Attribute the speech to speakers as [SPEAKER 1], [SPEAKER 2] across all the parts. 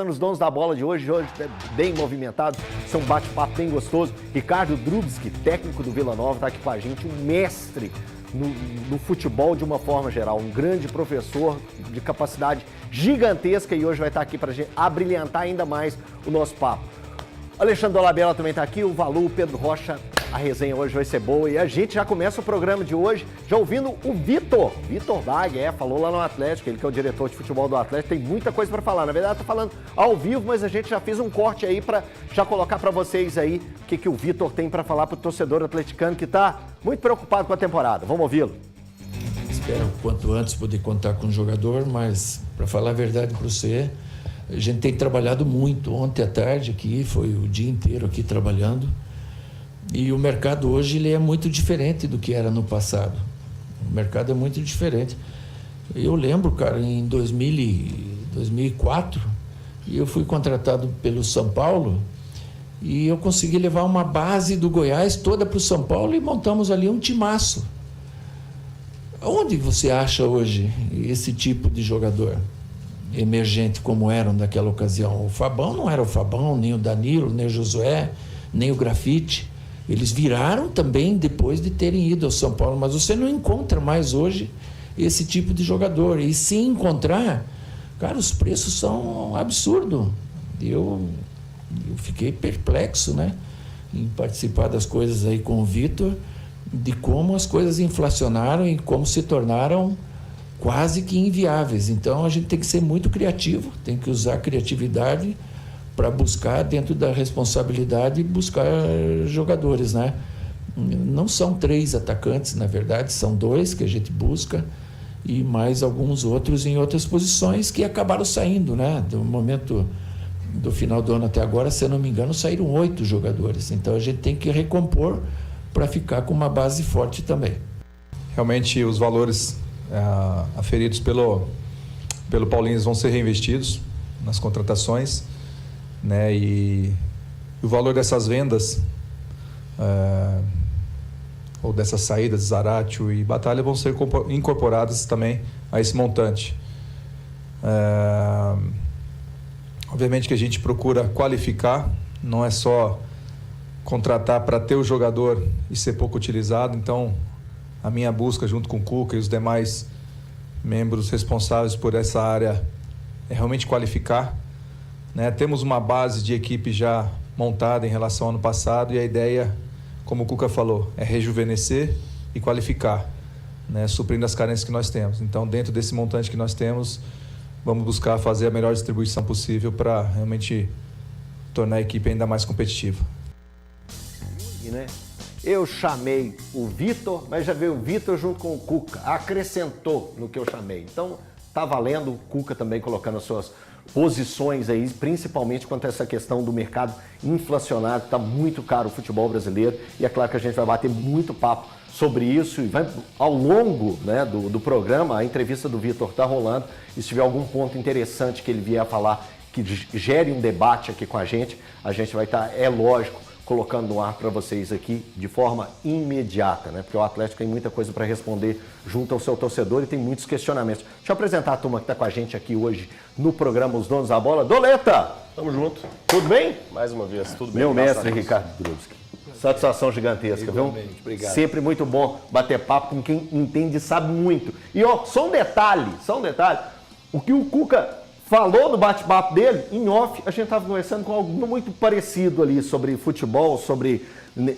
[SPEAKER 1] Os donos da bola de hoje é bem movimentado, são um bate-papo bem gostoso. Ricardo Drubski, técnico do Vila Nova, está aqui com a gente, um mestre no futebol de uma forma geral, um grande professor de capacidade gigantesca e hoje vai estar aqui para a gente abrilhantar ainda mais o nosso papo. Alexandre Dolabella também está aqui, o Valu, o Pedro Rocha, a resenha hoje vai ser boa e a gente já começa o programa de hoje já ouvindo o Vitor Bag, falou lá no Atlético, ele que é o diretor de futebol do Atlético, tem muita coisa para falar, na verdade está falando ao vivo, mas a gente já fez um corte aí para já colocar para vocês aí o que o Vitor tem para falar para o torcedor atleticano que está muito preocupado com a temporada, vamos ouvi-lo.
[SPEAKER 2] Espero quanto antes poder contar com o jogador, mas para falar a verdade para você, a gente tem trabalhado muito. Ontem à tarde aqui, foi o dia inteiro aqui trabalhando. E o mercado hoje ele é muito diferente do que era no passado. O mercado é muito diferente. Eu lembro, cara, em 2004, eu fui contratado pelo São Paulo e eu consegui levar uma base do Goiás toda para o São Paulo e montamos ali um timaço. Onde você acha hoje esse tipo de jogador emergente como eram naquela ocasião? O Fabão não era o Fabão, nem o Danilo, nem o Josué, nem o Grafite. Eles viraram também depois de terem ido ao São Paulo, mas você não encontra mais hoje esse tipo de jogador. E se encontrar, cara, os preços são absurdos. Eu fiquei perplexo, né, em participar das coisas aí com o Vitor, de como as coisas inflacionaram e como se tornaram quase que inviáveis. Então a gente tem que ser muito criativo, tem que usar a criatividade para buscar, dentro da responsabilidade, buscar jogadores, né? Não são 3 atacantes, na verdade, são 2 que a gente busca e mais alguns outros em outras posições que acabaram saindo, né? Do momento do final do ano até agora, se eu não me engano, saíram 8 jogadores. Então a gente tem que recompor para ficar com uma base forte também.
[SPEAKER 3] Realmente os valores aferidos pelo Paulinho vão ser reinvestidos nas contratações, né? E o valor dessas vendas ou dessas saídas de Zaratio e Batalha vão ser incorporadas também a esse montante. Obviamente que a gente procura qualificar, não é só contratar para ter o jogador e ser pouco utilizado. Então a minha busca junto com o Cuca e os demais membros responsáveis por essa área é realmente qualificar, né? Temos uma base de equipe já montada em relação ao ano passado e a ideia, como o Cuca falou, é rejuvenescer e qualificar, né? Suprindo as carências que nós temos. Então, dentro desse montante que nós temos, vamos buscar fazer a melhor distribuição possível para realmente tornar a equipe ainda mais competitiva.
[SPEAKER 1] Eu chamei o Vitor, mas já veio o Vitor junto com o Cuca, acrescentou no que eu chamei. Então, tá valendo, o Cuca também colocando as suas posições aí, principalmente quanto a essa questão do mercado inflacionário, está muito caro o futebol brasileiro, e é claro que a gente vai bater muito papo sobre isso, e vai, ao longo, né, do programa, a entrevista do Vitor está rolando, e se tiver algum ponto interessante que ele vier a falar, que gere um debate aqui com a gente vai estar, é lógico, colocando no ar para vocês aqui de forma imediata, né? Porque o Atlético tem muita coisa para responder junto ao seu torcedor e tem muitos questionamentos. Deixa eu apresentar a turma que está com a gente aqui hoje no programa Os Donos da Bola. Doleta!
[SPEAKER 4] Tamo junto.
[SPEAKER 1] Tudo bem?
[SPEAKER 4] Mais uma vez, tudo bem.
[SPEAKER 1] Meu mestre Ricardo Drubski. Satisfação gigantesca, viu?
[SPEAKER 3] Obrigado.
[SPEAKER 1] Sempre muito bom bater papo com quem entende e sabe muito. E ó, só um detalhe. O que o Cuca falou no bate-papo dele, em off, a gente estava conversando com algo muito parecido ali sobre futebol, sobre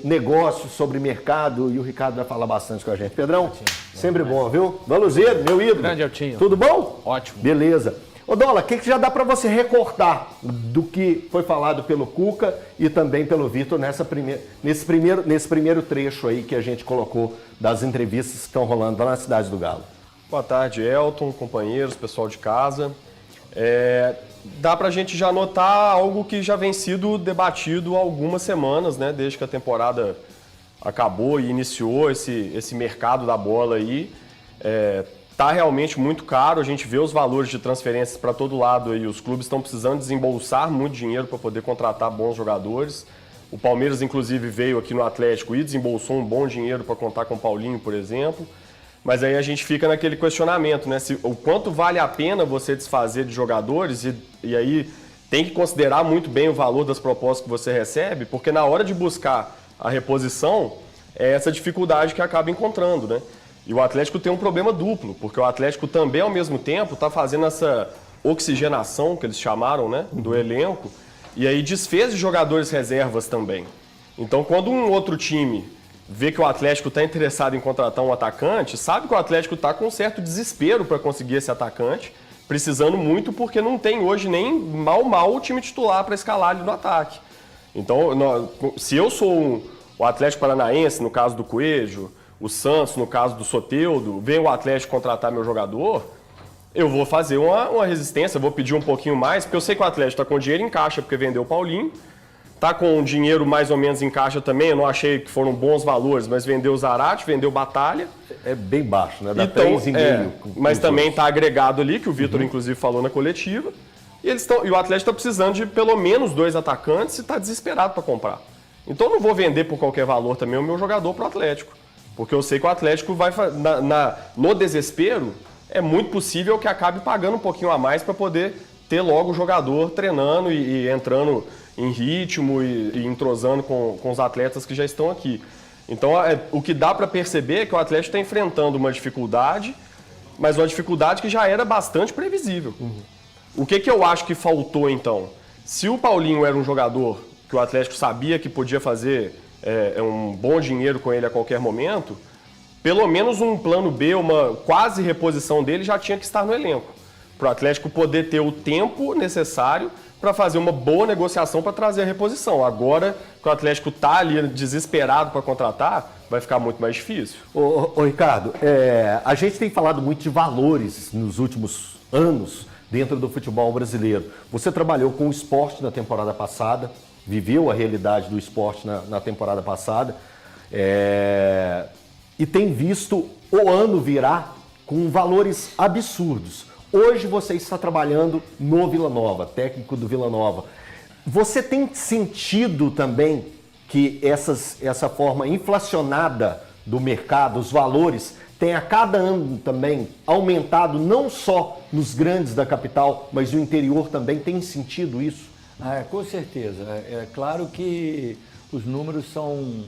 [SPEAKER 1] negócios, sobre mercado, e o Ricardo vai falar bastante com a gente. Pedrão, sempre bom, viu? Valuzeiro, meu ídolo.
[SPEAKER 5] Grande Altinho.
[SPEAKER 1] Tudo bom?
[SPEAKER 5] Ótimo.
[SPEAKER 1] Beleza. Ô Dola, o que já dá para você recortar do que foi falado pelo Cuca e também pelo Vitor nesse primeiro trecho aí que a gente colocou das entrevistas que estão rolando lá na Cidade do Galo?
[SPEAKER 4] Boa tarde, Elton, companheiros, pessoal de casa. Dá pra gente já notar algo que já vem sido debatido há algumas semanas, né? Desde que a temporada acabou e iniciou esse mercado da bola aí. Tá realmente muito caro, a gente vê os valores de transferências para todo lado aí. Os clubes estão precisando desembolsar muito dinheiro para poder contratar bons jogadores. O Palmeiras, inclusive, veio aqui no Atlético e desembolsou um bom dinheiro para contar com o Paulinho, por exemplo. Mas aí a gente fica naquele questionamento, né? O quanto vale a pena você desfazer de jogadores e aí tem que considerar muito bem o valor das propostas que você recebe, porque na hora de buscar a reposição, é essa dificuldade que acaba encontrando, né? E o Atlético tem um problema duplo, porque o Atlético também, ao mesmo tempo, está fazendo essa oxigenação, que eles chamaram, né, do elenco, e aí desfez de jogadores reservas também. Então, quando um outro time vê que o Atlético está interessado em contratar um atacante, sabe que o Atlético está com um certo desespero para conseguir esse atacante, precisando muito porque não tem hoje nem mal o time titular para escalar ali no ataque. Então, se eu sou o Atlético Paranaense, no caso do Coelho, o Santos, no caso do Soteldo, vem o Atlético contratar meu jogador, eu vou fazer uma resistência, vou pedir um pouquinho mais, porque eu sei que o Atlético está com dinheiro em caixa porque vendeu o Paulinho, está com dinheiro mais ou menos em caixa também, eu não achei que foram bons valores, mas vendeu o Zarate, vendeu o Batalha.
[SPEAKER 1] É bem baixo, né? Dá
[SPEAKER 4] Então,
[SPEAKER 1] 3,5.
[SPEAKER 4] mas também está agregado ali, que o Vitor inclusive falou na coletiva, e o Atlético está precisando de pelo menos 2 atacantes e está desesperado para comprar. Então eu não vou vender por qualquer valor também o meu jogador para o Atlético, porque eu sei que o Atlético vai, no desespero, é muito possível que acabe pagando um pouquinho a mais para poder ter logo o jogador treinando e entrando em ritmo e entrosando com os atletas que já estão aqui. Então, o que dá para perceber é que o Atlético está enfrentando uma dificuldade, mas uma dificuldade que já era bastante previsível. O que eu acho que faltou, então? Se o Paulinho era um jogador que o Atlético sabia que podia fazer um bom dinheiro com ele a qualquer momento, pelo menos um plano B, uma quase reposição dele já tinha que estar no elenco, para o Atlético poder ter o tempo necessário para fazer uma boa negociação para trazer a reposição. Agora que o Atlético está ali desesperado para contratar, vai ficar muito mais difícil.
[SPEAKER 1] Ô Ricardo, a gente tem falado muito de valores nos últimos anos dentro do futebol brasileiro. Você trabalhou com o esporte na temporada passada, viveu a realidade do esporte na temporada passada, e tem visto o ano virar com valores absurdos. Hoje você está trabalhando no Vila Nova, técnico do Vila Nova. Você tem sentido também que essa forma inflacionada do mercado, os valores, tem a cada ano também aumentado, não só nos grandes da capital, mas no interior também? Tem sentido isso?
[SPEAKER 5] Com certeza. É claro que os números são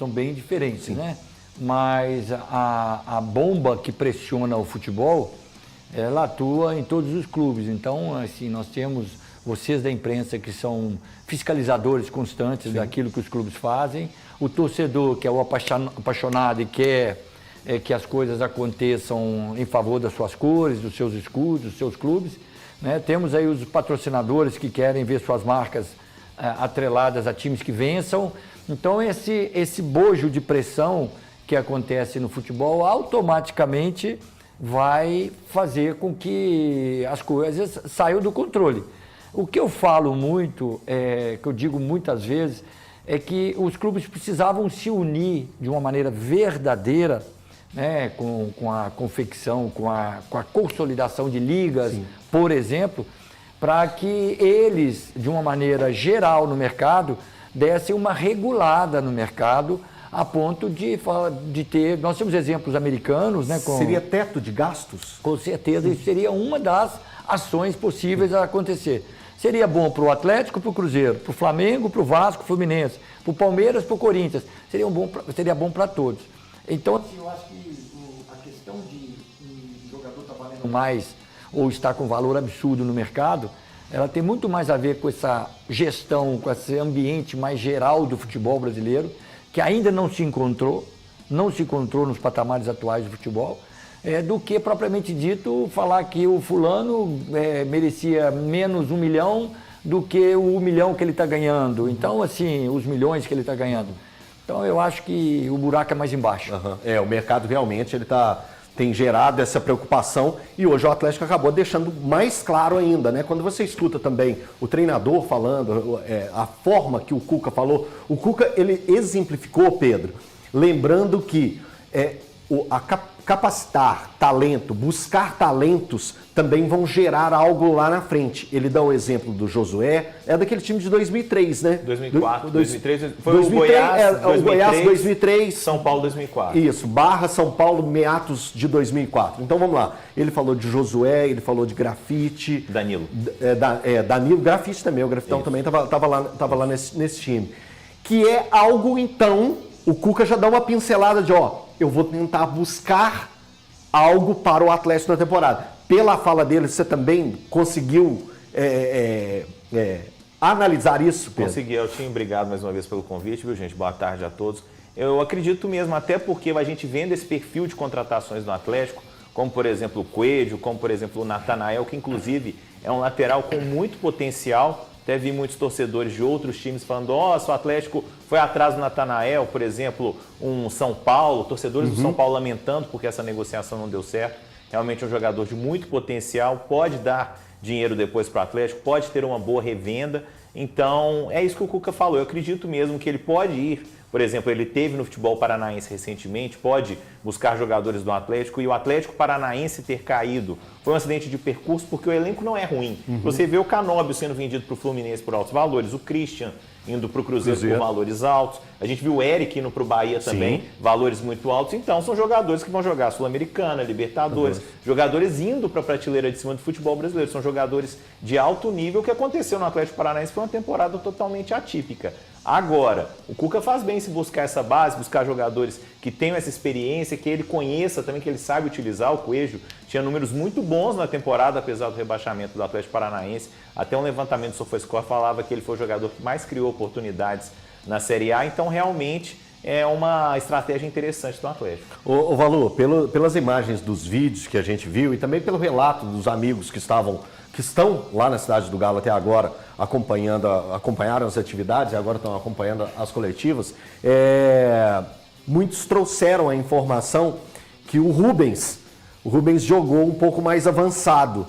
[SPEAKER 5] bem diferentes, sim, né? Mas a bomba que pressiona o futebol, ela atua em todos os clubes. Então, assim, nós temos vocês da imprensa que são fiscalizadores constantes, sim, daquilo que os clubes fazem. O torcedor, que é o apaixonado e quer que as coisas aconteçam em favor das suas cores, dos seus escudos, dos seus clubes, né? Temos aí os patrocinadores que querem ver suas marcas atreladas a times que vençam. Então, esse bojo de pressão que acontece no futebol automaticamente vai fazer com que as coisas saiam do controle. O que eu falo muito, que eu digo muitas vezes, é que os clubes precisavam se unir de uma maneira verdadeira, né, com a confecção, com a consolidação de ligas, sim, por exemplo, para que eles, de uma maneira geral no mercado, dessem uma regulada no mercado, a ponto de ter... Nós temos exemplos americanos, né?
[SPEAKER 1] Seria teto de gastos?
[SPEAKER 5] Com certeza, isso seria uma das ações possíveis a acontecer. Seria bom para o Atlético, para o Cruzeiro, para o Flamengo, para o Vasco, Fluminense, para o Palmeiras, para o Corinthians. Seria bom para todos. Então, assim, eu acho que a questão de um jogador estar valendo mais ou estar com valor absurdo no mercado, ela tem muito mais a ver com essa gestão, com esse ambiente mais geral do futebol brasileiro, que ainda não se encontrou nos patamares atuais do futebol, do que propriamente dito falar que o fulano merecia menos 1 milhão do que o 1 milhão que ele está ganhando. Então, assim, os milhões que ele está ganhando. Então, eu acho que o buraco é mais embaixo.
[SPEAKER 1] Uhum. O mercado realmente tem gerado essa preocupação e hoje o Atlético acabou deixando mais claro ainda, né? Quando você escuta também o treinador falando, a forma que o Cuca falou, o Cuca ele exemplificou, Pedro, lembrando que capacitar talento, buscar talentos, também vão gerar algo lá na frente. Ele dá o exemplo do Josué, é daquele time de 2003, né?
[SPEAKER 6] 2004, 2003, foi
[SPEAKER 1] 2003,
[SPEAKER 6] o Goiás,
[SPEAKER 1] o Goiás 2003.
[SPEAKER 6] São Paulo 2004.
[SPEAKER 1] Isso, Barra, São Paulo, meados de 2004. Então vamos lá, ele falou de Josué, ele falou de Grafite.
[SPEAKER 6] Danilo.
[SPEAKER 1] Danilo, Grafite também, o Grafitão também estava lá nesse time. Que é algo, então, o Cuca já dá uma pincelada de, eu vou tentar buscar algo para o Atlético na temporada. Pela fala dele, você também conseguiu analisar isso, Pedro?
[SPEAKER 6] Consegui, Eltinho, obrigado mais uma vez pelo convite, viu, gente? Boa tarde a todos. Eu acredito mesmo, até porque a gente vendo esse perfil de contratações no Atlético, como por exemplo o Coelho, como por exemplo o Natanael, que inclusive é um lateral com muito potencial. Até vi muitos torcedores de outros times falando, nossa, o Atlético foi atrás do Natanael, por exemplo, um São Paulo, torcedores do São Paulo lamentando porque essa negociação não deu certo. Realmente é um jogador de muito potencial, pode dar dinheiro depois para o Atlético, pode ter uma boa revenda. Então, é isso que o Cuca falou. Eu acredito mesmo que ele pode ir, por exemplo, ele teve no futebol paranaense recentemente, pode buscar jogadores do Atlético, e o Atlético Paranaense ter caído foi um acidente de percurso porque o elenco não é ruim. Você vê o Canóbio sendo vendido para o Fluminense por altos valores, o Christian indo para o Cruzeiro por valores altos, a gente viu o Eric indo para o Bahia também, valores muito altos. Então são jogadores que vão jogar Sul-Americana, Libertadores, jogadores indo para a prateleira de cima do futebol brasileiro, são jogadores de alto nível. O que aconteceu no Atlético Paranaense foi uma temporada totalmente atípica. Agora, o Cuca faz bem se buscar essa base, buscar jogadores que tenham essa experiência, que ele conheça também, que ele sabe utilizar. O Coelho tinha números muito bons na temporada, apesar do rebaixamento do Atlético Paranaense. Até um levantamento do SofaScore falava que ele foi o jogador que mais criou oportunidades na Série A. Então, realmente, é uma estratégia interessante do Atlético.
[SPEAKER 1] Ô Valu, pelas imagens dos vídeos que a gente viu e também pelo relato dos amigos que estão lá na Cidade do Galo até agora, acompanharam as atividades e agora estão acompanhando as coletivas, muitos trouxeram a informação que o Rubens jogou um pouco mais avançado.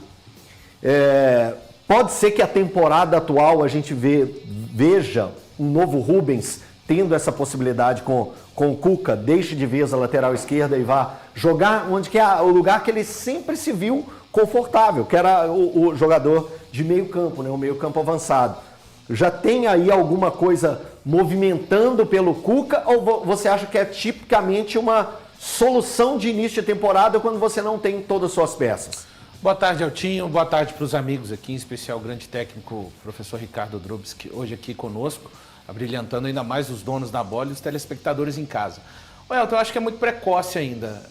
[SPEAKER 1] Pode ser que a temporada atual a gente veja um novo Rubens tendo essa possibilidade com o Cuca, deixe de vez a lateral esquerda e vá jogar onde que é o lugar que ele sempre se viu confortável, que era o jogador de meio campo, né? O meio campo avançado. Já tem aí alguma coisa movimentando pelo Cuca, ou você acha que é tipicamente uma solução de início de temporada quando você não tem todas as suas peças?
[SPEAKER 7] Boa tarde, Eltinho. Boa tarde para os amigos aqui, em especial o grande técnico, professor Ricardo Drubs, que hoje aqui conosco, abrilhantando ainda mais os donos da bola e os telespectadores em casa. Elton, eu acho que é muito precoce ainda.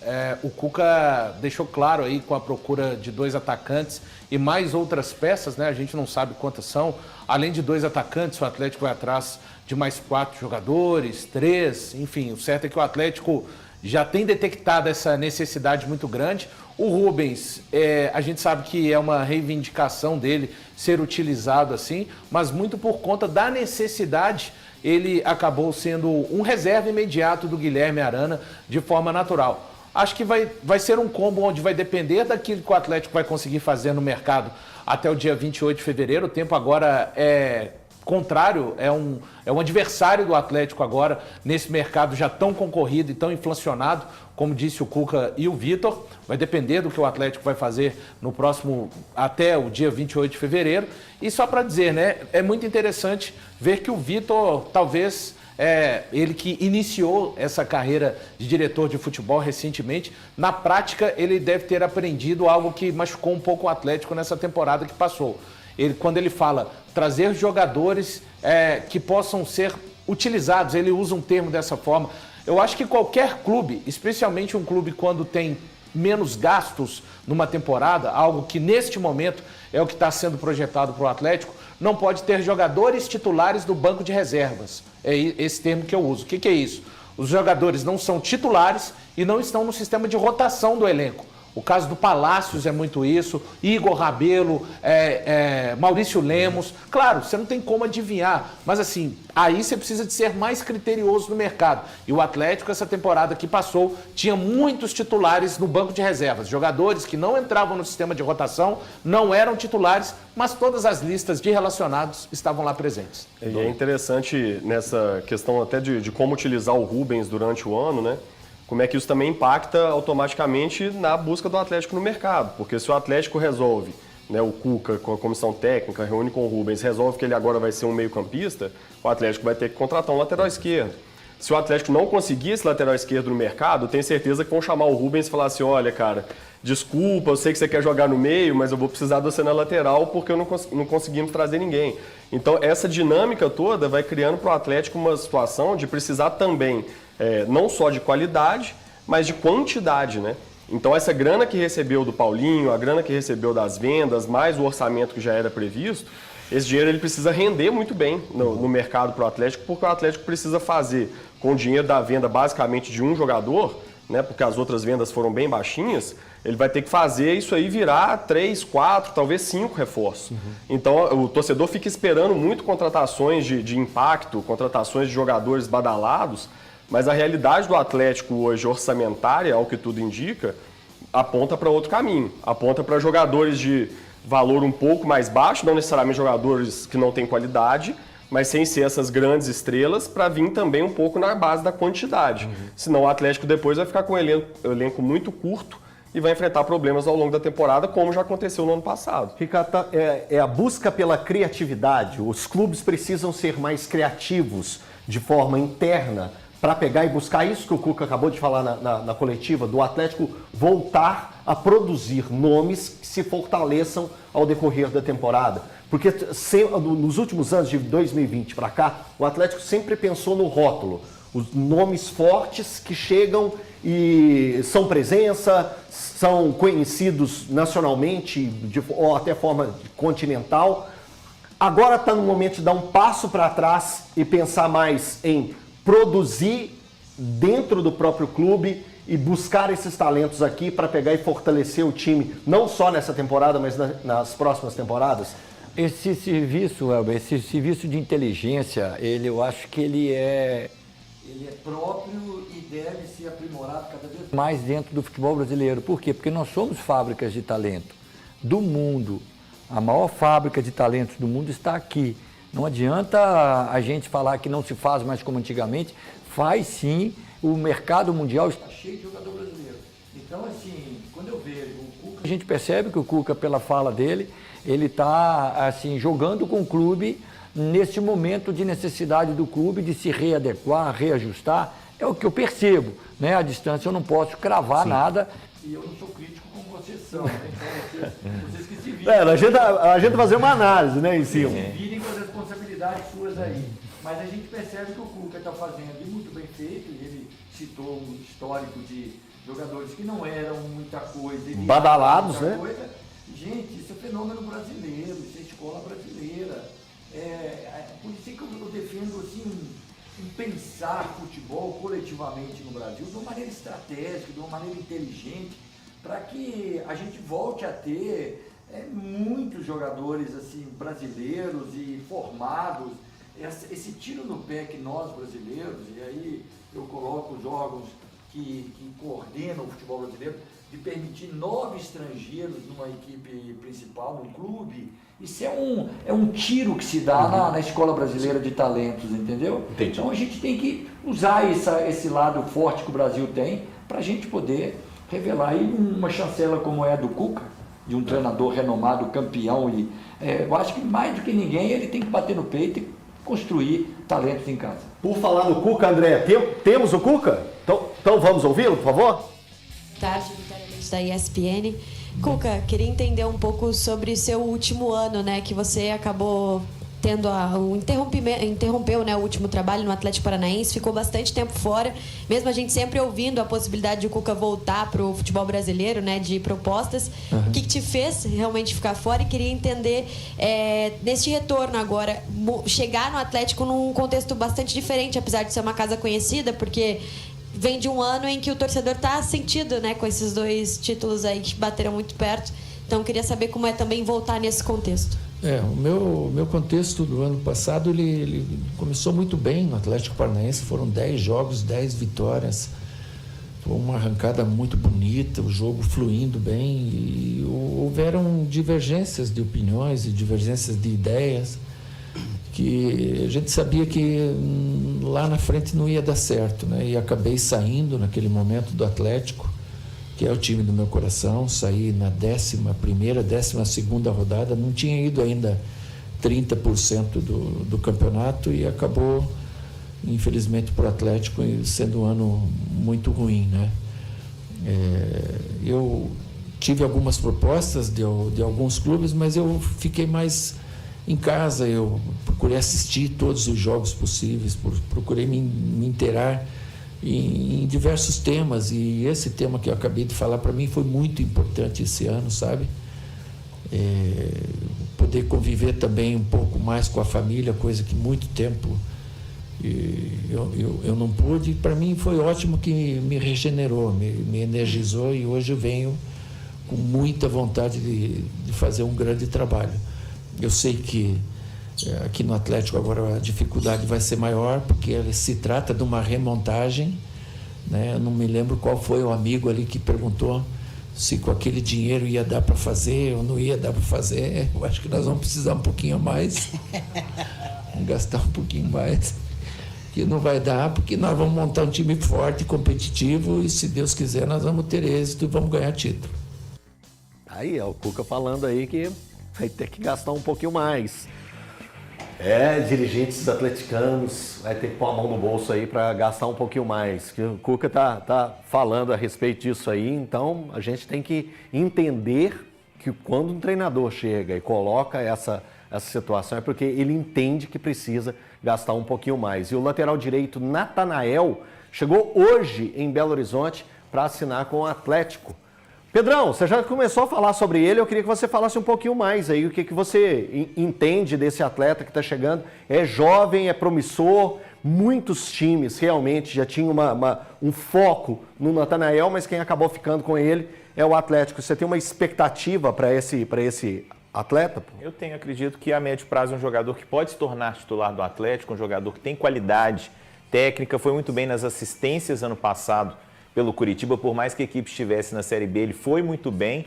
[SPEAKER 7] O Cuca deixou claro aí com a procura de 2 atacantes e mais outras peças, né? A gente não sabe quantas são. Além de 2 atacantes, o Atlético vai atrás de mais 4 jogadores, 3, enfim. O certo é que o Atlético já tem detectado essa necessidade muito grande. O Rubens, a gente sabe que é uma reivindicação dele ser utilizado assim, mas muito por conta da necessidade, ele acabou sendo um reserva imediato do Guilherme Arana de forma natural. Acho que vai ser um combo onde vai depender daquilo que o Atlético vai conseguir fazer no mercado até o dia 28 de fevereiro. O tempo agora é contrário, é um adversário do Atlético agora, nesse mercado já tão concorrido e tão inflacionado, como disse o Cuca e o Vitor. Vai depender do que o Atlético vai fazer no próximo, até o dia 28 de fevereiro. E só para dizer, né, é muito interessante ver que o Vitor, talvez, ele que iniciou essa carreira de diretor de futebol recentemente, na prática ele deve ter aprendido algo que machucou um pouco o Atlético nessa temporada que passou. Quando ele fala trazer jogadores que possam ser utilizados, ele usa um termo dessa forma. Eu acho que qualquer clube, especialmente um clube quando tem menos gastos numa temporada, algo que neste momento é o que está sendo projetado para o Atlético, não pode ter jogadores titulares do banco de reservas. É esse termo que eu uso. O que é isso? Os jogadores não são titulares e não estão no sistema de rotação do elenco. O caso do Palácios é muito isso, Igor Rabelo, Maurício Lemos. Claro, você não tem como adivinhar, mas assim, aí você precisa de ser mais criterioso no mercado. E o Atlético, essa temporada que passou, tinha muitos titulares no banco de reservas. Jogadores que não entravam no sistema de rotação, não eram titulares, mas todas as listas de relacionados estavam lá presentes.
[SPEAKER 4] E é interessante nessa questão até de como utilizar o Rubens durante o ano, né? como é que isso também impacta automaticamente na busca do Atlético no mercado. Porque se o Atlético resolve, né, o Cuca com a comissão técnica, reúne com o Rubens, resolve que ele agora vai ser um meio-campista, o Atlético vai ter que contratar um lateral esquerdo. Se o Atlético não conseguir esse lateral esquerdo no mercado, eu tenho certeza que vão chamar o Rubens e falar assim, olha, cara, desculpa, eu sei que você quer jogar no meio, mas eu vou precisar de você na lateral porque eu não conseguimos trazer ninguém. Então, essa dinâmica toda vai criando para o Atlético uma situação de precisar também, não só de qualidade, mas de quantidade, né? Então, essa grana que recebeu do Paulinho, a grana que recebeu das vendas, mais o orçamento que já era previsto, esse dinheiro ele precisa render muito bem no mercado para o Atlético, porque o Atlético precisa fazer com o dinheiro da venda basicamente de um jogador, né, porque as outras vendas foram bem baixinhas, ele vai ter que fazer isso aí virar 3, 4, talvez 5 reforços. Então o torcedor fica esperando muito contratações de impacto, contratações de jogadores badalados, mas a realidade do Atlético hoje, orçamentária, ao que tudo indica, aponta para outro caminho. Aponta para jogadores de valor um pouco mais baixo, não necessariamente jogadores que não têm qualidade, mas sem ser essas grandes estrelas, para vir também um pouco na base da quantidade. Senão o Atlético depois vai ficar com um elenco muito curto e vai enfrentar problemas ao longo da temporada, como já aconteceu no ano passado.
[SPEAKER 1] Ricardo, é a busca pela criatividade. Os clubes precisam ser mais criativos de forma interna para pegar e buscar isso que o Cuca acabou de falar na coletiva, do Atlético voltar a produzir nomes que se fortaleçam ao decorrer da temporada. Porque nos últimos anos, de 2020 para cá, o Atlético sempre pensou no rótulo. Os nomes fortes que chegam e são presença, são conhecidos nacionalmente ou até forma continental. Agora está no momento de dar um passo para trás e pensar mais em produzir dentro do próprio clube e buscar esses talentos aqui para pegar e fortalecer o time, não só nessa temporada, mas nas próximas temporadas?
[SPEAKER 5] Esse serviço, Elber, esse serviço de inteligência, eu acho que ele é próprio e deve ser aprimorado cada vez mais dentro do futebol brasileiro. Por quê? Porque nós somos fábricas de talento do mundo. A maior fábrica de talentos do mundo está aqui. Não adianta a gente falar que não se faz mais como antigamente. Faz sim, o mercado mundial está cheio de jogador brasileiro. Então, assim, quando eu vejo o Cuca, a gente percebe que o Cuca, pela fala dele, ele está assim, jogando com o clube nesse momento de necessidade do clube de se readequar, reajustar. É o que eu percebo, né? À distância eu não posso cravar nada e eu não sou crítico como vocês são, né? Então vocês que se virem.
[SPEAKER 1] A gente fazer uma análise, né, em cima.
[SPEAKER 5] Se virem com as responsabilidades suas aí. Mas a gente percebe que o Cuca está fazendo e muito bem feito, e ele citou um histórico de jogadores que não eram muita coisa.
[SPEAKER 1] Badalados, né?
[SPEAKER 5] Coisa. Gente, isso é fenômeno brasileiro, isso é escola brasileira. Por isso que eu defendo assim, um pensar futebol coletivamente no Brasil de uma maneira estratégica, de uma maneira inteligente, para que a gente volte a ter muitos jogadores assim, brasileiros e formados. Esse tiro no pé que nós brasileiros, e aí eu coloco os órgãos que coordenam o futebol brasileiro, de permitir 9 estrangeiros numa equipe principal, num clube, isso é um tiro que se dá na escola brasileira de talentos, entendeu?
[SPEAKER 6] Entendi.
[SPEAKER 5] Então a gente tem que usar esse lado forte que o Brasil tem para a gente poder revelar aí uma chancela como é a do Cuca, de um treinador renomado, campeão, e eu acho que mais do que ninguém ele tem que bater no peito e construir talentos em casa.
[SPEAKER 1] Por falar no Cuca, André, temos o Cuca? Então vamos ouvi-lo, por favor?
[SPEAKER 8] Boa tarde, Vitória Leite da ESPN. Cuca, queria entender um pouco sobre seu último ano, né, que você acabou tendo interrompeu, né, o último trabalho no Atlético Paranaense, ficou bastante tempo fora, mesmo a gente sempre ouvindo a possibilidade de o Cuca voltar para o futebol brasileiro, né, de propostas. O que te fez realmente ficar fora? E queria entender, neste retorno agora, chegar no Atlético num contexto bastante diferente, apesar de ser uma casa conhecida, porque vem de um ano em que o torcedor está sentido, né, com esses 2 títulos aí que bateram muito perto. Então, queria saber como é também voltar nesse contexto.
[SPEAKER 2] O meu contexto do ano passado, ele começou muito bem no Atlético Paranaense. Foram 10 jogos, 10 vitórias. Foi uma arrancada muito bonita, o jogo fluindo bem. E houveram divergências de opiniões e divergências de ideias que a gente sabia que lá na frente não ia dar certo, né? E acabei saindo naquele momento do Atlético, que é o time do meu coração. Saí na 11ª, 12ª rodada, não tinha ido ainda 30% do campeonato e acabou, infelizmente, para o Atlético sendo um ano muito ruim, né? Eu tive algumas propostas de alguns clubes, mas eu fiquei mais em casa. Eu procurei assistir todos os jogos possíveis, procurei me inteirar em diversos temas, e esse tema que eu acabei de falar para mim foi muito importante esse ano, sabe? Poder conviver também um pouco mais com a família, coisa que muito tempo eu não pude. Para mim foi ótimo, que me regenerou, me energizou, e hoje eu venho com muita vontade de fazer um grande trabalho. Eu sei que aqui no Atlético agora a dificuldade vai ser maior, porque se trata de uma remontagem, né? Eu não me lembro qual foi o amigo ali que perguntou se com aquele dinheiro ia dar para fazer ou não ia dar para fazer. Eu acho que nós vamos precisar um pouquinho mais, gastar um pouquinho mais, que não vai dar, porque nós vamos montar um time forte, competitivo, e se Deus quiser nós vamos ter êxito e vamos ganhar título.
[SPEAKER 1] Aí é o Cuca falando aí que vai ter que gastar um pouquinho mais. Dirigentes atleticanos vai ter que pôr a mão no bolso aí para gastar um pouquinho mais. Que o Cuca tá falando a respeito disso aí, então a gente tem que entender que quando um treinador chega e coloca essa situação é porque ele entende que precisa gastar um pouquinho mais. E o lateral direito Natanael chegou hoje em Belo Horizonte para assinar com o Atlético. Pedrão, você já começou a falar sobre ele, eu queria que você falasse um pouquinho mais aí, o que você entende desse atleta que está chegando. É jovem, é promissor, muitos times realmente já tinham um foco no Natanael, mas quem acabou ficando com ele é o Atlético. Você tem uma expectativa para esse atleta?
[SPEAKER 6] Eu acredito que a médio prazo é um jogador que pode se tornar titular do Atlético, um jogador que tem qualidade técnica, foi muito bem nas assistências ano passado pelo Curitiba, por mais que a equipe estivesse na Série B, ele foi muito bem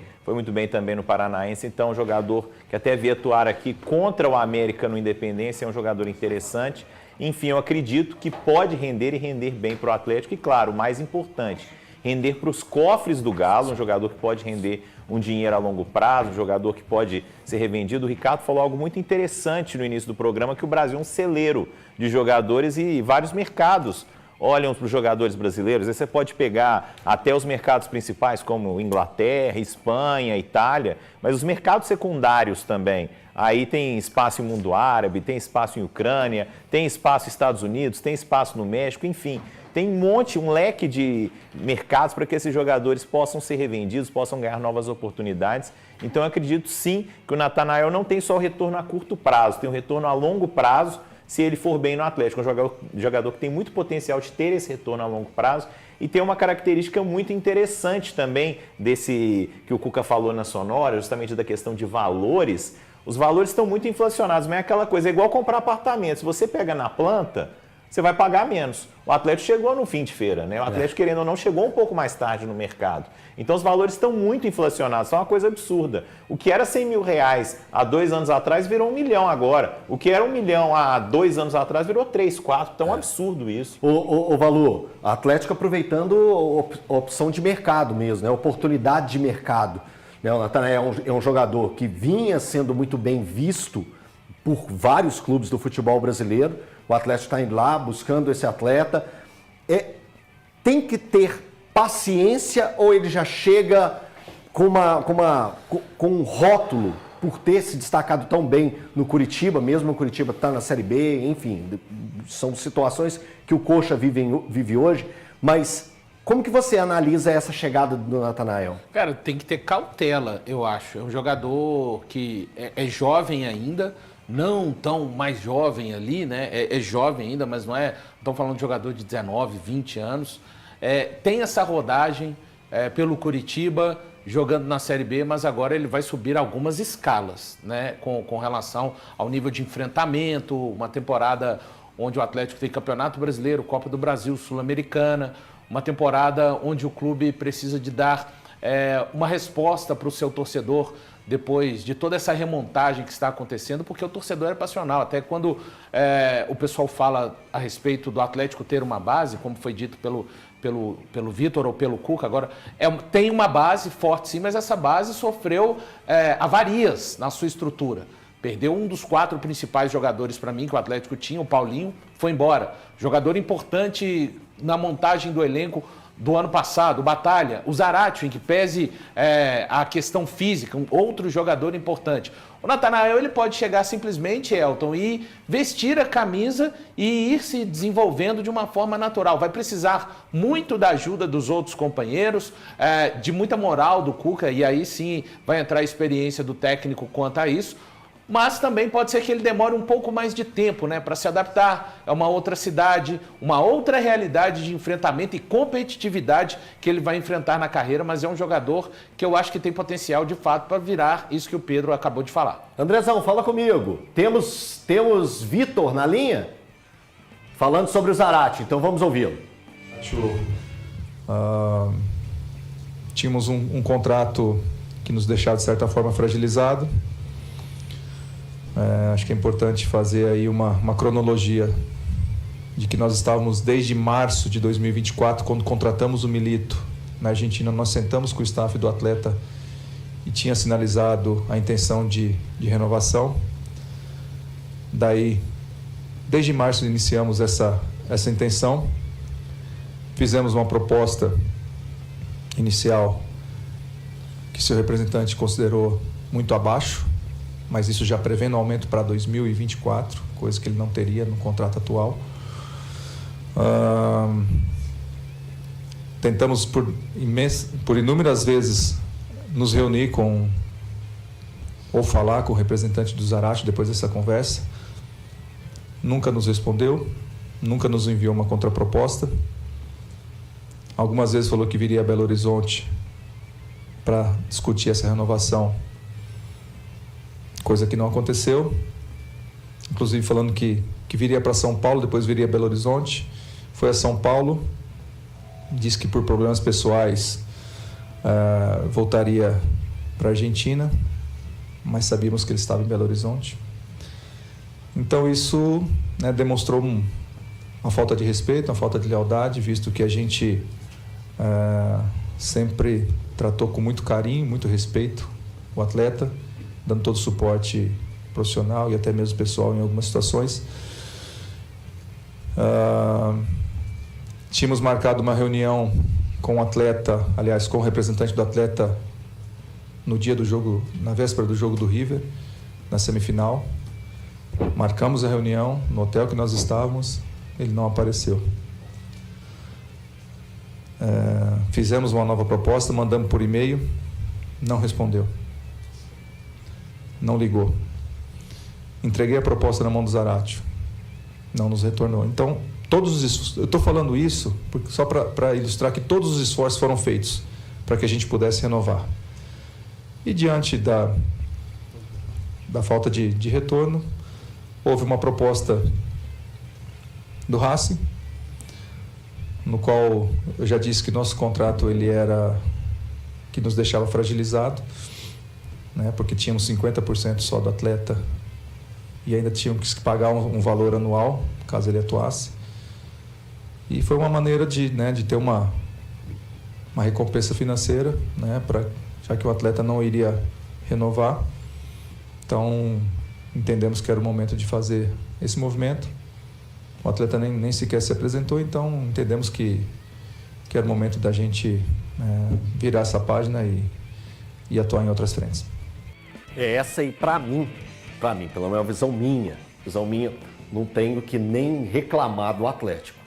[SPEAKER 6] também no Paranaense, então um jogador que até veio atuar aqui contra o América no Independência, é um jogador interessante. Enfim, eu acredito que pode render e render bem para o Atlético, e claro, o mais importante, render para os cofres do Galo, um jogador que pode render um dinheiro a longo prazo, um jogador que pode ser revendido. O Ricardo falou algo muito interessante no início do programa, que o Brasil é um celeiro de jogadores e vários mercados olham para os jogadores brasileiros. Aí você pode pegar até os mercados principais, como Inglaterra, Espanha, Itália, mas os mercados secundários também. Aí tem espaço em mundo árabe, tem espaço em Ucrânia, tem espaço nos Estados Unidos, tem espaço no México, enfim. Tem um leque de mercados para que esses jogadores possam ser revendidos, possam ganhar novas oportunidades. Então eu acredito sim que o Natanael não tem só o retorno a curto prazo, tem um retorno a longo prazo, se ele for bem no Atlético. É um jogador que tem muito potencial de ter esse retorno a longo prazo, e tem uma característica muito interessante também desse que o Cuca falou na Sonora, justamente da questão de valores. Os valores estão muito inflacionados, mas é aquela coisa, é igual comprar apartamento. Se você pega na planta, você vai pagar menos. O Atlético chegou no fim de feira, né? O Atlético, querendo ou não, chegou um pouco mais tarde no mercado. Então os valores estão muito inflacionados, isso é uma coisa absurda. O que era 100 mil reais há 2 anos atrás virou 1 milhão agora. O que era 1 milhão há 2 anos atrás virou 3, 4. Então é um absurdo isso.
[SPEAKER 1] Ô Valu, Atlético aproveitando a opção de mercado mesmo, né? Oportunidade de mercado. O Natanael é um jogador que vinha sendo muito bem visto por vários clubes do futebol brasileiro. O Atlético está indo lá buscando esse atleta. Tem que ter paciência, ou ele já chega com um rótulo por ter se destacado tão bem no Curitiba, mesmo o Curitiba está na Série B, enfim, são situações que o Coxa vive hoje, mas como que você analisa essa chegada do Natanael?
[SPEAKER 7] Cara, tem que ter cautela, eu acho. É um jogador que é jovem ainda, não tão mais jovem ali, né? É jovem ainda, mas não estão falando de jogador de 19, 20 anos. Tem essa rodagem pelo Curitiba, jogando na Série B, mas agora ele vai subir algumas escalas, né? Com relação ao nível de enfrentamento, uma temporada onde o Atlético tem Campeonato Brasileiro, Copa do Brasil, Sul-Americana, uma temporada onde o clube precisa de dar uma resposta para o seu torcedor depois de toda essa remontagem que está acontecendo, porque o torcedor é passional. Até quando o pessoal fala a respeito do Atlético ter uma base, como foi dito pelo Vitor ou pelo Cuca, agora tem uma base forte sim, mas essa base sofreu avarias na sua estrutura. Perdeu um dos 4 principais jogadores para mim que o Atlético tinha, o Paulinho, foi embora. Jogador importante na montagem do elenco do ano passado, o Batalha, o Zarate, em que pese a questão física, um outro jogador importante. O Natanael, ele pode chegar simplesmente, Elton, e vestir a camisa e ir se desenvolvendo de uma forma natural. Vai precisar muito da ajuda dos outros companheiros, de muita moral do Cuca, e aí sim vai entrar a experiência do técnico quanto a isso. Mas também pode ser que ele demore um pouco mais de tempo, né, para se adaptar a uma outra cidade, uma outra realidade de enfrentamento e competitividade que ele vai enfrentar na carreira, mas é um jogador que eu acho que tem potencial de fato para virar isso que o Pedro acabou de falar.
[SPEAKER 1] Andrezão, fala comigo. Temos Vitor na linha falando sobre o Zarate, então vamos ouvi-lo.
[SPEAKER 3] Tínhamos um contrato que nos deixava de certa forma fragilizado. Acho que é importante fazer aí uma cronologia de que nós estávamos desde março de 2024, quando contratamos o Milito na Argentina. Nós sentamos com o staff do atleta e tinha sinalizado a intenção de renovação. Daí, desde março, iniciamos essa intenção. Fizemos uma proposta inicial que seu representante considerou muito abaixo, mas isso já prevendo aumento para 2024, coisa que ele não teria no contrato atual. Tentamos por inúmeras vezes nos reunir ou falar com o representante do Zarate depois dessa conversa. Nunca nos respondeu, nunca nos enviou uma contraproposta. Algumas vezes falou que viria a Belo Horizonte para discutir essa renovação, coisa que não aconteceu, inclusive falando que viria para São Paulo, depois viria a Belo Horizonte. Foi a São Paulo, disse que por problemas pessoais voltaria para a Argentina, mas sabíamos que ele estava em Belo Horizonte. Então isso, né, demonstrou uma falta de respeito, uma falta de lealdade, visto que a gente sempre tratou com muito carinho, muito respeito o atleta, dando todo o suporte profissional e até mesmo pessoal em algumas situações. Tínhamos marcado uma reunião com o atleta, aliás, com o representante do atleta no dia do jogo, na véspera do jogo do River, na semifinal. Marcamos a reunião no hotel que nós estávamos, ele não apareceu. Fizemos uma nova proposta, mandamos por e-mail, não respondeu. Não ligou. Entreguei a proposta na mão do Zarate, não nos retornou. Então, eu estou falando isso só para ilustrar que todos os esforços foram feitos para que a gente pudesse renovar. E diante da falta de retorno, houve uma proposta do Racing, no qual eu já disse que nosso contrato que nos deixava fragilizado, né, porque tínhamos 50% só do atleta e ainda tínhamos que pagar um valor anual, caso ele atuasse. E foi uma maneira de ter uma recompensa financeira, né, já que o atleta não iria renovar. Então, entendemos que era o momento de fazer esse movimento. O atleta nem sequer se apresentou, então entendemos que era o momento da gente virar essa página e atuar em outras frentes.
[SPEAKER 1] Essa aí, para mim, pela minha visão minha, não tenho que nem reclamar do Atlético.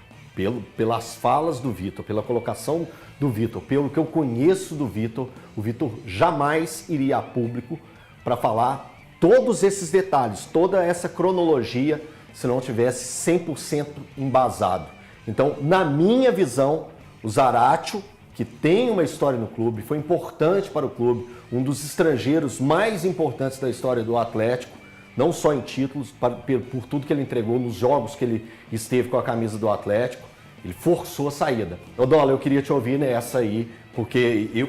[SPEAKER 1] Pelas falas do Vitor, pela colocação do Vitor, pelo que eu conheço do Vitor, o Vitor jamais iria a público para falar todos esses detalhes, toda essa cronologia, se não tivesse 100% embasado. Então, na minha visão, o Zarate, que tem uma história no clube, foi importante para o clube, um dos estrangeiros mais importantes da história do Atlético, não só em títulos, por tudo que ele entregou nos jogos que ele esteve com a camisa do Atlético, ele forçou a saída. Odola, eu queria te ouvir nessa aí, porque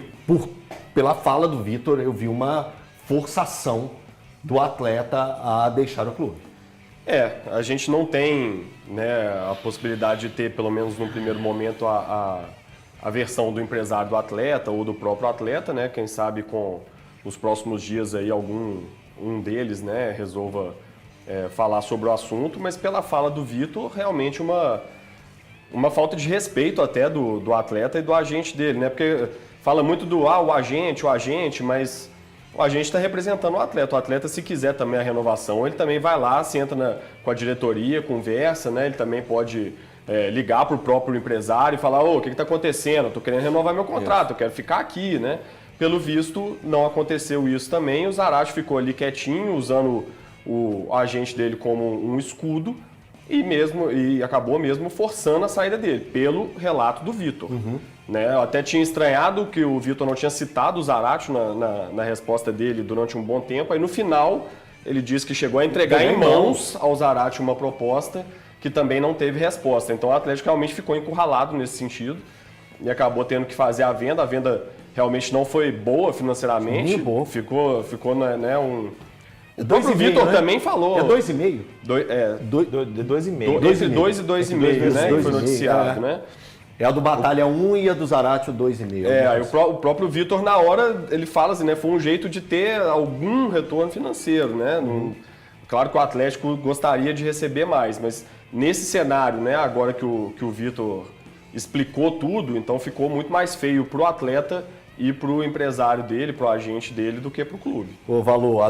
[SPEAKER 1] pela fala do Vitor, eu vi uma forçação do atleta a deixar o clube.
[SPEAKER 4] A gente não tem, né, a possibilidade de ter, pelo menos no primeiro momento, a versão do empresário do atleta ou do próprio atleta, né? Quem sabe com os próximos dias aí um deles, né, resolva falar sobre o assunto, mas pela fala do Vitor, realmente uma falta de respeito até do atleta e do agente dele, né? Porque fala muito do o agente, mas o agente está representando o atleta. O atleta, se quiser também a renovação, ele também vai lá, senta com a diretoria, conversa, né? Ele também pode ligar para o próprio empresário e falar: o que está acontecendo? Eu estou querendo renovar meu contrato, eu quero ficar aqui, né? Pelo visto, não aconteceu isso também. O Zarate ficou ali quietinho, usando o agente dele como um escudo e acabou mesmo forçando a saída dele, pelo relato do Vitor. Né? Eu até tinha estranhado que o Vitor não tinha citado o Zarate na resposta dele durante um bom tempo. Aí no final ele disse que chegou a entregar em mãos ao Zarate uma proposta que também não teve resposta. Então o Atlético realmente ficou encurralado nesse sentido e acabou tendo que fazer a venda. A venda realmente não foi boa financeiramente.
[SPEAKER 1] Sim, boa.
[SPEAKER 4] Ficou né, O
[SPEAKER 1] 2,5,
[SPEAKER 4] Vitor
[SPEAKER 1] né?
[SPEAKER 4] também falou.
[SPEAKER 1] É 2,5?
[SPEAKER 6] 2,5.
[SPEAKER 4] Entre 2 e 2,5, né? Que foi noticiado, né?
[SPEAKER 1] É a do Batalha 1 e a do Zarate 2,5.
[SPEAKER 4] Aí o próprio Vitor, na hora, ele fala assim, né? Foi um jeito de ter algum retorno financeiro, né? Claro que o Atlético gostaria de receber mais, mas nesse cenário, né? Agora que o Vitor explicou tudo, então ficou muito mais feio para o atleta e para o empresário dele, para o agente dele, do que para o clube.
[SPEAKER 1] Ô, Valô,